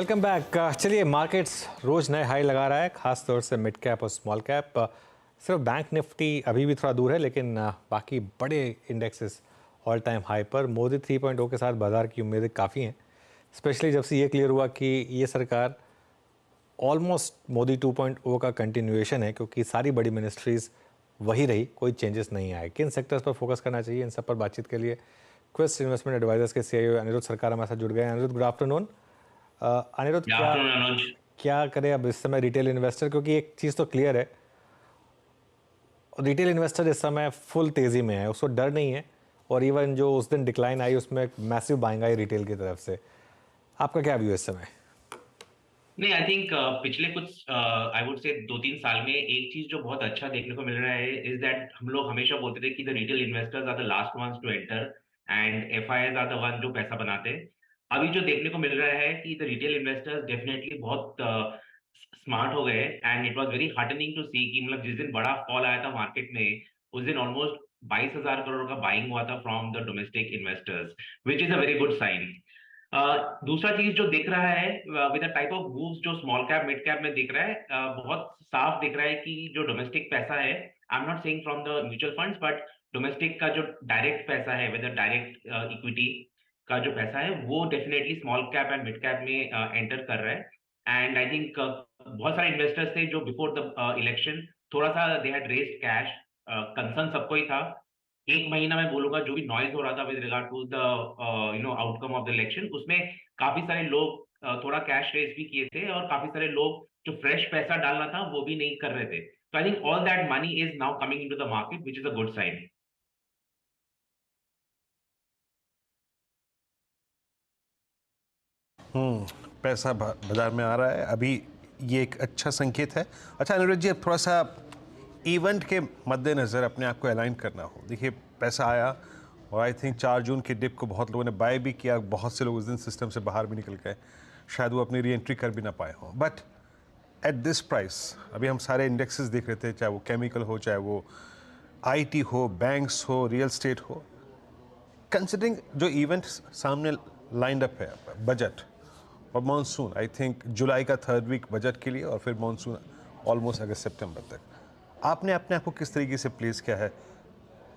Welcome back. चलिए, markets रोज नए high लगा रहा है, खास तौर से मिड कैप और स्मॉल कैप। सिर्फ बैंक निफ्टी अभी भी थोड़ा दूर है, लेकिन बाकी बड़े इंडेक्सेस ऑल टाइम हाई पर। मोदी 3.0 के साथ बाजार की उम्मीदें काफ़ी हैं, स्पेशली जब से ये क्लियर हुआ कि ये सरकार ऑलमोस्ट मोदी 2.0 का कंटिन्यूएशन है, क्योंकि सारी बड़ी मिनिस्ट्रीज़ वही रही, कोई चेंजेस नहीं आए। किन सेक्टर्स पर फोकस करना चाहिए, इन सब पर बातचीत के लिए क्वेस्ट इन्वेस्टमेंट एडवाइजर्स के सीईओ अनिरुद्ध सरकार हमारे साथ जुड़ गए हैं। Anirudh, good afternoon. अनिरुद्ध, क्या आफ्टरनून अनुज। क्या करें अब इस समय रिटेल इन्वेस्टर, क्योंकि एक चीज़ तो क्लियर है, रिटेल इन्वेस्टर इस समय फुल तेज़ी में है, उसको डर नहीं है। और इवन जो उस दिन डिक्लाइन आई उसमें मैसिव बाइंग आई रिटेल की तरफ से। आपका क्या व्यू है इस समय? नहीं, आई थिंक पिछले कुछ आई वुड से 2-3 साल में एक चीज जो बहुत अच्छा देखने को मिल रहा है इज दैट हम लोग हमेशा बोलते थे कि the retail investors are the last ones to enter and FIIs are the one जो पैसा बनाते हैं। अभी जो देखने को मिल रहा है कि द रिटेल इन्वेस्टर्स डेफिनेटली बहुत स्मार्ट हो गए and it was very heartening to see कि मतलब जिस दिन बड़ा फॉल आया था मार्केट में उस दिन ऑलमोस्ट 22,000 करोड़ का बाइंग हुआ था from the domestic investors, which is a very good sign. दूसरा चीज जो दिख रहा है विद टाइप ऑफ मूव्स जो स्मॉल कैप मिड कैप में दिख रहा है, बहुत साफ दिख रहा है कि जो डोमेस्टिक पैसा है, I am not saying from the mutual funds but domestic का जो डायरेक्ट पैसा है विद डायरेक्ट इक्विटी का जो पैसा है वो definitely small cap and mid cap में एंटर कर रहा है। एंड आई थिंक बहुत सारे इन्वेस्टर्स थे जो बिफोर द इलेक्शन थोड़ा सा they had raised cash. Concern सबको ही था। एक महीना मैं बोलूंगा जो भी नॉइज हो रहा था with regard to the outcome of the election, उसमें काफी सारे लोग थोड़ा कैश रेज भी किए थे और काफी सारे लोग जो फ्रेश पैसा डालना था वो भी नहीं कर रहे थे। तो I think all that money is now coming into the market which is a good sign. पैसा बाजार में आ रहा है अभी, ये एक अच्छा संकेत है। अच्छा अनुराग जी, अब थोड़ा सा इवेंट के मद्देनज़र अपने आप को अलाइन करना हो। देखिए, पैसा आया और आई थिंक 4 जून की डिप को बहुत लोगों ने बाय भी किया, बहुत से लोग उस दिन सिस्टम से बाहर भी निकल गए, शायद वो अपनी री एंट्री कर भी ना पाए हों। बट एट दिस प्राइस अभी हम सारे इंडेक्सेस देख रहे थे, चाहे वो केमिकल हो, चाहे वो आईटी हो, बैंक्स हो, रियल स्टेट हो, कंसिडरिंग जो इवेंट सामने लाइंड अप है, बजट और मॉनसून, आई थिंक जुलाई का 3rd वीक बजट के लिए और फिर मॉनसून ऑलमोस्ट अगस्त सितंबर तक, आपने अपने आप को किस तरीके से प्लेस किया है?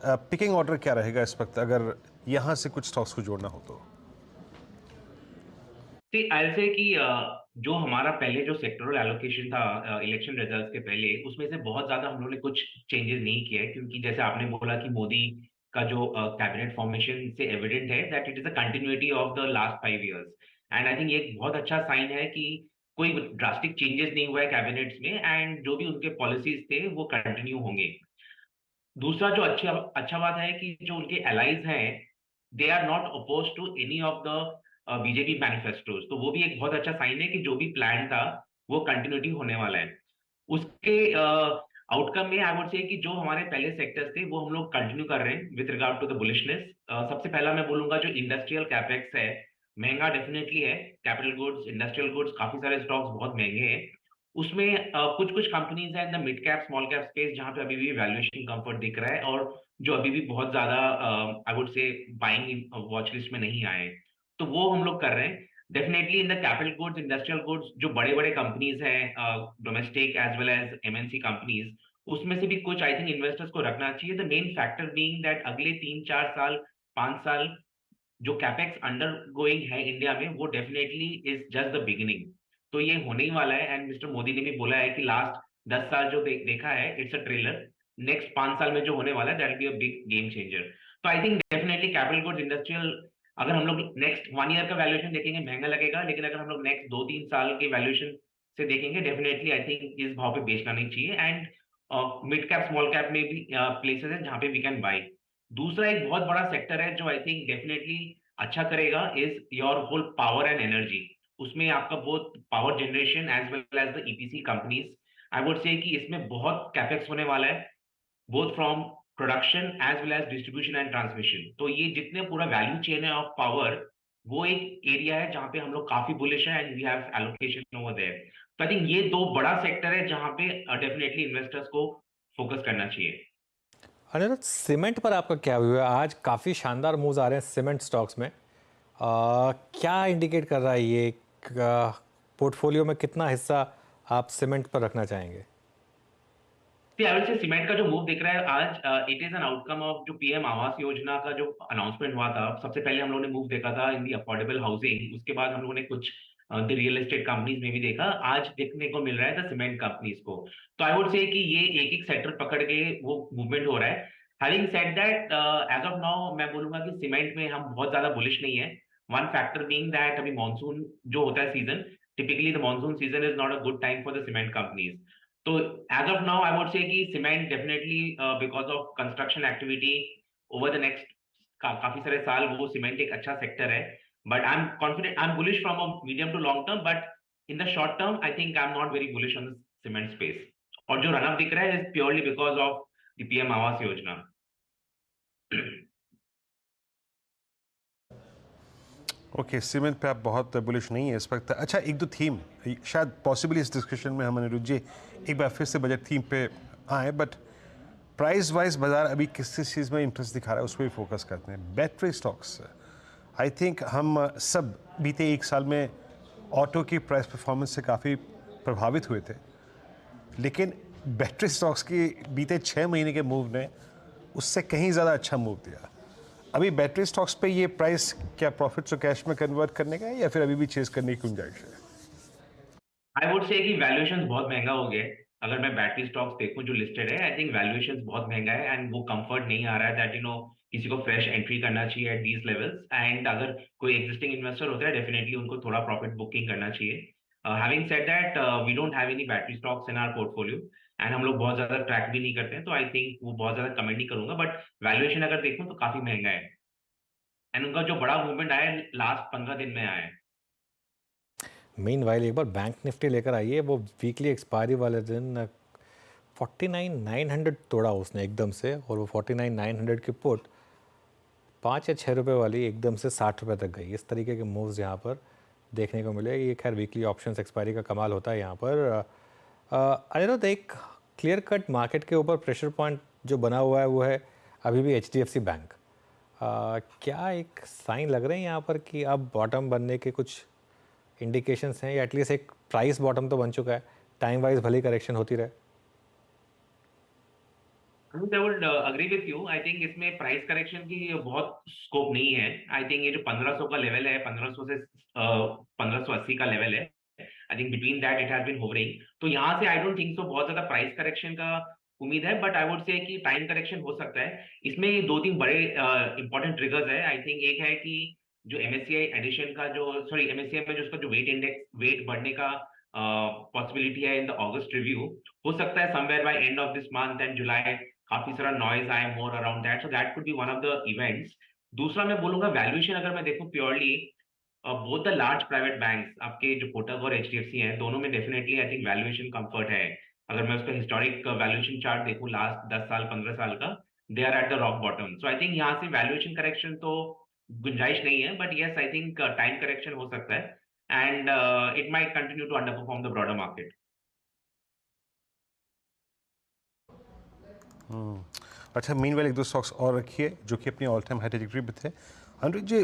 पिकिंग ऑर्डर क्या रहेगा इस वक्त अगर यहाँ से कुछ स्टॉक्स को जोड़ना हो तो? आई से कि जो हमारा पहले जो सेक्टरल एलोकेशन था इलेक्शन रिजल्ट्स के पहले, उसमें से बहुत ज्यादा हम लोगों ने कुछ चेंजेस नहीं किए, क्योंकि जैसे आपने बोला कि मोदी का जो कैबिनेट फॉर्मेशन से एविडेंट है that it is a continuity of the last 5 years. And I think ये एक बहुत अच्छा साइन है कि कोई ड्रास्टिक चेंजेस नहीं हुआ है कैबिनेट्स में एंड जो भी उनके पॉलिसीज थे वो कंटिन्यू होंगे। दूसरा जो अच्छा अच्छा बात है कि जो उनके एलाइज हैं they are not oppose to any of the BJP manifestos, तो वो भी एक बहुत अच्छा साइन है कि जो भी प्लान था वो कंटिन्यूटी होने वाला है। उसके आउटकम में आई वुड से कि जो हमारे पहले सेक्टर्स थे वो हम लोग कंटिन्यू कर रहे हैं with regard to the bullishness. सबसे पहला मैं बोलूंगा जो इंडस्ट्रियल कैपेक्स है, महंगा डेफिनेटली है। कैपिटल गुड्स, इंडस्ट्रियल गुड्स, काफी सारे स्टॉक्स बहुत महंगे हैं। उसमें कुछ कुछ कंपनीज हैं in the mid cap small cap space जहां पे अभी भी वैल्यूएशन कंफर्ट दिख रहा है और जो अभी भी बहुत ज्यादा आई वुड से बाइंग वॉच लिस्ट में नहीं आए हैं। तो वो हम लोग कर रहे हैं definitely in the capital goods, industrial goods, जो बड़े बड़े कंपनीज हैं domestic as well as MNC companies, उसमें से भी कुछ आई थिंक इन्वेस्टर्स को रखना चाहिए। The main factor being that अगले 3-4 साल, 5 साल जो कैपेक्स अंडर गोइंग है इंडिया में वो definitely is just the beginning. तो ये होने ही वाला है एंड मिस्टर मोदी ने भी बोला है कि लास्ट 10 साल जो देखा है इट्स अ ट्रेलर, नेक्स्ट 5 साल में जो होने वाला है that be a big game changer. तो I think definitely capital goods, industrial, अगर हम लोग नेक्स्ट 1 ईयर का वैल्यूएशन देखेंगे महंगा लगेगा, लेकिन अगर हम लोग नेक्स्ट 2-3 साल के वैल्यूएशन से देखेंगे डेफिनेटली आई थिंक इस भाव पे बेचना नहीं चाहिए। And mid cap small cap में भी प्लेसेस है जहां पे वी कैन बाई। दूसरा एक बहुत बड़ा सेक्टर है जो आई थिंक डेफिनेटली अच्छा करेगा is your whole power and energy. उसमें आपका बहुत power generation as well as the EPC companies, I would say कि इसमें बहुत कैपेक्स होने वाला है both from production as well as distribution and transmission. तो ये जितने पूरा वैल्यू चेन है ऑफ पावर, वो एक एरिया है जहां पे हम लोग काफी बुलिश है and we have allocation over there. तो आई थिंक ये दो बड़ा सेक्टर है जहां पे डेफिनेटली इन्वेस्टर्स को फोकस करना चाहिए। अनिरुद्ध, सीमेंट पर आपका क्या व्यू है? आज काफ़ी शानदार मूव्स आ रहे हैं सीमेंट स्टॉक्स में। क्या इंडिकेट कर रहा है ये? पोर्टफोलियो में कितना हिस्सा आप सीमेंट पर रखना चाहेंगे? आई वुड से सीमेंट का जो मूव दिख रहा है आज, it is an outcome of जो पीएम आवास योजना का जो अनाउंसमेंट हुआ था। सबसे पहले हम लोगों ने मूव देखा था इन दी अफोर्डेबल हाउसिंग, उसके बाद हम लोगों ने कुछ द रियल एस्टेट कंपनीज में भी देखा, आज देखने को मिल रहा है द सीमेंट कंपनीज को। तो आई वुड से कि ये एक एक सेक्टर पकड़ के वो मूवमेंट हो रहा है। Having said that, as of now मैं बोलूंगा कि सीमेंट में हम बहुत ज्यादा बुलिश नहीं है। वन फैक्टर बीइंग दैट अभी मानसून जो होता है season, typically the monsoon season is not a good time for the cement companies. तो as of now I would say कि cement definitely because of construction activity over the next काफी सारे साल वो सीमेंट एक अच्छा सेक्टर है। But I am confident, I am bullish from a medium to long term, but in the short term I think I am not very bullish on the cement space. और जो run up दिख रहा है is purely because of the PM Awas Yojana. Okay, cement पे आप बहुत bullish नहीं है इस वक्त। अच्छा, एक दो थीम शायद पॉसिबली इस डिस्कशन में हम अनिरुद्ध जी एक बार फिर से बजट थीम पे आए, बट प्राइस वाइज बाजार अभी किस चीज़ में इंटरेस्ट दिखा रहा है उस पर फोकस करते हैं। बैटरी स्टॉक्स, आई थिंक हम सब बीते एक साल में ऑटो की प्राइस परफॉर्मेंस से काफ़ी प्रभावित हुए थे, लेकिन बैटरी स्टॉक्स की बीते 6 महीने के मूव ने उससे कहीं ज़्यादा अच्छा मूव दिया। अभी बैटरी स्टॉक्स पे ये प्राइस क्या प्रॉफिट्स और कैश में कन्वर्ट करने का है या फिर अभी भी चेस करने की गुंजाइश है? आई वुड से कि वैल्यूएशन बहुत महंगा हो गया है। अगर मैं बैटरी स्टॉक्स देखूं जो लिस्टेड है, आई थिंक वैल्यूएशन बहुत महंगा है एंड वो कंफर्ट नहीं आ रहा है दैट किसी को फ्रेश एंट्री करना चाहिए एट दीज लेवल्स। एंड अगर कोई एग्जिस्टिंग इन्वेस्टर होता है डेफिनेटली उनको थोड़ा प्रॉफिट बुकिंग करना चाहिए। Having said that, we don't have any battery stocks in our portfolio and हम लोग बहुत ज्यादा ट्रैक भी नहीं करते हैं, तो आई थिंक वो बहुत ज्यादा कमेंट नहीं करूंगा। बट वैल्यूएशन अगर देखूं तो काफी महंगा है एंड उनका जो बड़ा मूवमेंट आया है लास्ट 15 दिन में आया है। मीनवाइल एक बार बैंक निफ्टी लेकर आइए, वो वीकली एक्सपायरी वाले दिन 49,900 तोड़ा उसने एकदम से, और वो 49,900 की पुट 5 या 6 रुपये वाली एकदम से 60 रुपये तक गई। इस तरीके के मूव्स यहाँ पर देखने को मिले। ये खैर वीकली ऑप्शंस एक्सपायरी का कमाल होता है यहाँ पर। अनिरुद्ध, एक क्लियर कट मार्केट के ऊपर प्रेशर पॉइंट जो बना हुआ है वो है अभी भी HDFC बैंक। क्या एक साइन लग रहे हैं यहाँ पर कि अब बॉटम बनने के कुछ इंडिकेशंस हैं, या एटलीस्ट एक प्राइस बॉटम तो बन चुका है, टाइम वाइज भले करेक्शन होती रहे? I would agree with you. I think इसमें प्राइस करेक्शन की बहुत स्कोप नहीं है। आई थिंक ये जो 1500 का लेवल है, 1500 से 1580 का लेवल है, I think between that it has been hovering. तो यहाँ से आई डोंट थिंक सो बहुत ज्यादा प्राइस करेक्शन का उम्मीद है, बट आई वुड से कि टाइम करेक्शन हो सकता है। इसमें दो तीन बड़े इंपॉर्टेंट ट्रिगर्स है। आई थिंक एक है कि जो MSCI एडिशन का जो MSCI में जो उसका जो वेट इंडेक्स वेट बढ़ने का पॉसिबिलिटी है इन द ऑगस्ट रिव्यू, हो सकता है somewhere by end of this month end जुलाई काफी सारा नॉइज आए more around that, so that could be one of the events. दूसरा मैं बोलूंगा वैल्यूएशन अगर मैं देखूं purely, both the large private banks आपके जो कोटक और HDFC हैं, दोनों में definitely I think valuation comfort है। अगर मैं उसका हिस्टोरिक वैल्यूएशन चार्ट देखूं लास्ट 10 साल 15 साल का, they are at the rock bottom. So I think यहाँ से वैल्यूएशन करेक्शन तो गुंजाइश नहीं है, but yes I think time correction हो सकता है and it might continue to underperform the broader market. अच्छा, मीनवेल एक दो स्टॉक्स और रखिए जो कि अपनी ऑल टाइम हाई ट्रेजेक्टरी पे थे। अनुज जी,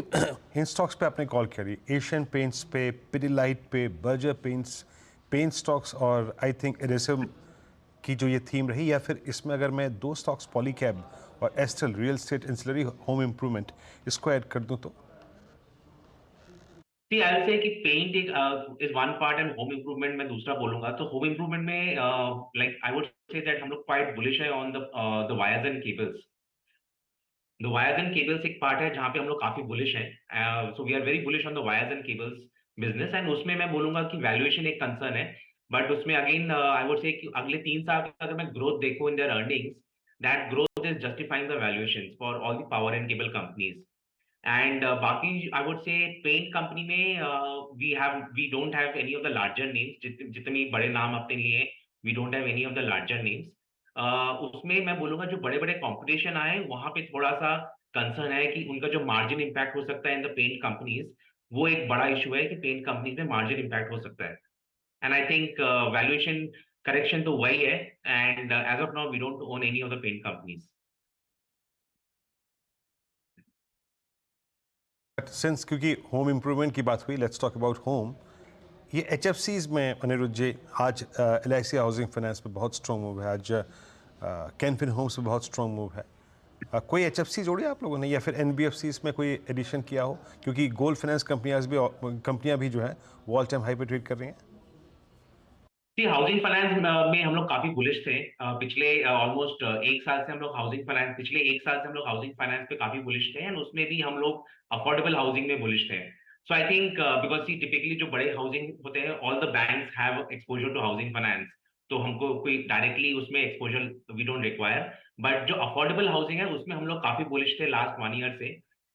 इन स्टॉक्स पे आपने कॉल करी, एशियन पेंट्स पे, पिडिलाइट पे, बर्जर पेंट्स, पेंट स्टॉक्स और आई थिंक एडेसिव की जो ये थीम रही, या फिर इसमें अगर मैं दो स्टॉक्स पॉलीकैब और एस्टल real estate ancillary home improvement इसको ऐड कर दूं तो? See, I'll say कि पेंट एक is one part and home improvement मैं दूसरा बोलूंगा। तो home improvement में like I would say that हम लोग quite bullish है on the wires and cables। The wires and cables एक पार्ट है जहाँ पे हम लोग काफी बुलिश हैं। So we are very bullish on the wires and cables business and उसमें मैं बोलूंगा कि वैल्यूएशन एक कंसर्न है, बट उसमें अगेन आई वुड से कि अगले 3 साल का अगर मैं ग्रोथ देखूं in their earnings, that growth is justifying the valuation for all the power and cable companies. And बाकी I would say paint company में we don't have any of the larger names, जितने बड़े नाम अपने लिए we don't have any of the larger names. उसमें मैं बोलूंगा जो बड़े बड़े कंपटीशन आए वहां पे थोड़ा सा कंसर्न है कि उनका जो मार्जिन इम्पैक्ट हो सकता है इन द पेंट कंपनीज, वो एक बड़ा इशू है कि पेंट कंपनीज में मार्जिन इम्पैक्ट हो सकता है। And I think valuation correction तो वही है and as of now we don't own any of the paint companies. Since क्योंकि होम इम्प्रूवमेंट की बात हुई, लेट्स टॉक अबाउट होम। ये HFCs में अनिरुद्ध जी आज LIC हाउसिंग फाइनेंस पे बहुत स्ट्रॉन्ग मूव है, आज कैनफिन होम्स पे बहुत स्ट्रॉन्ग मूव है। कोई HFC जोड़ी आप लोगों ने या फिर NBFCs में कोई एडिशन किया हो, क्योंकि गोल्ड फाइनेंस कंपनियां भी जो है वो ऑल टाइम हाई पे ट्रेड कर रही हैं। जी, हाउसिंग फाइनेंस में हम लोग काफी बुलिश थे। पिछले ऑलमोस्ट 1 साल से हम लोग पिछले 1 साल से हम लोग हाउसिंग फाइनेंस पे काफी बुलिश थे एंड उसमें भी हम लोग अफोर्डेबल हाउसिंग में बुलिश थे। So I think because see typically जो बड़े हाउसिंग होते हैं, all the banks have exposure to housing finance, तो हमको कोई डायरेक्टली उसमें exposure we don't require. But जो अफोर्डेबल हाउसिंग है, उसमें हम लोग काफी बुलिश थे लास्ट 1 ईयर से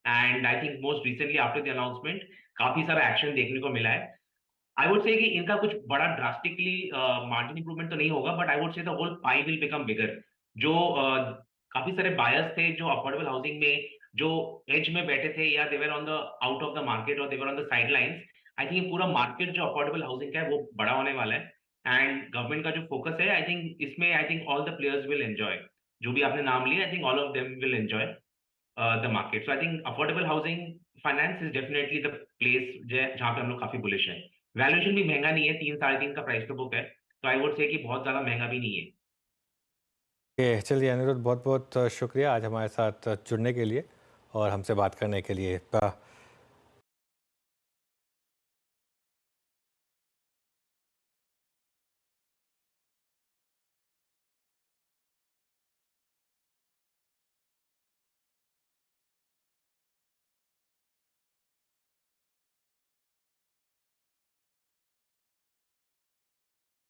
and I think most recently after the announcement काफी सारा एक्शन देखने को मिला है। आई वुड से कि इनका कुछ बड़ा ड्रास्टिकली मार्जिन इंप्रूवमेंट तो नहीं होगा, but I would say the whole pie will become bigger. जो काफी सारे बायर्स थे जो अफोर्डेबल हाउसिंग में जो एज में बैठे थे या they were on the out of the market और they were on the sidelines, I think पूरा मार्केट जो अफोर्डेबल हाउसिंग का है वो बड़ा होने वाला है एंड गवर्नमेंट का जो फोकस है, आई थिंक इसमें आई think all the players will enjoy. जो भी आपने नाम लिया, आई think all of them will enjoy the market. So I think affordable housing finance is definitely the place जहाँ पे हम लोग काफी बुलिश है। वैल्यूएशन भी महंगा नहीं है, 3 साढ़े 3 का प्राइस टू बुक है, तो आई वुड से कि बहुत ज़्यादा महंगा भी नहीं है। चलिए अनिरुद्ध, बहुत बहुत शुक्रिया आज हमारे साथ जुड़ने के लिए और हमसे बात करने के लिए।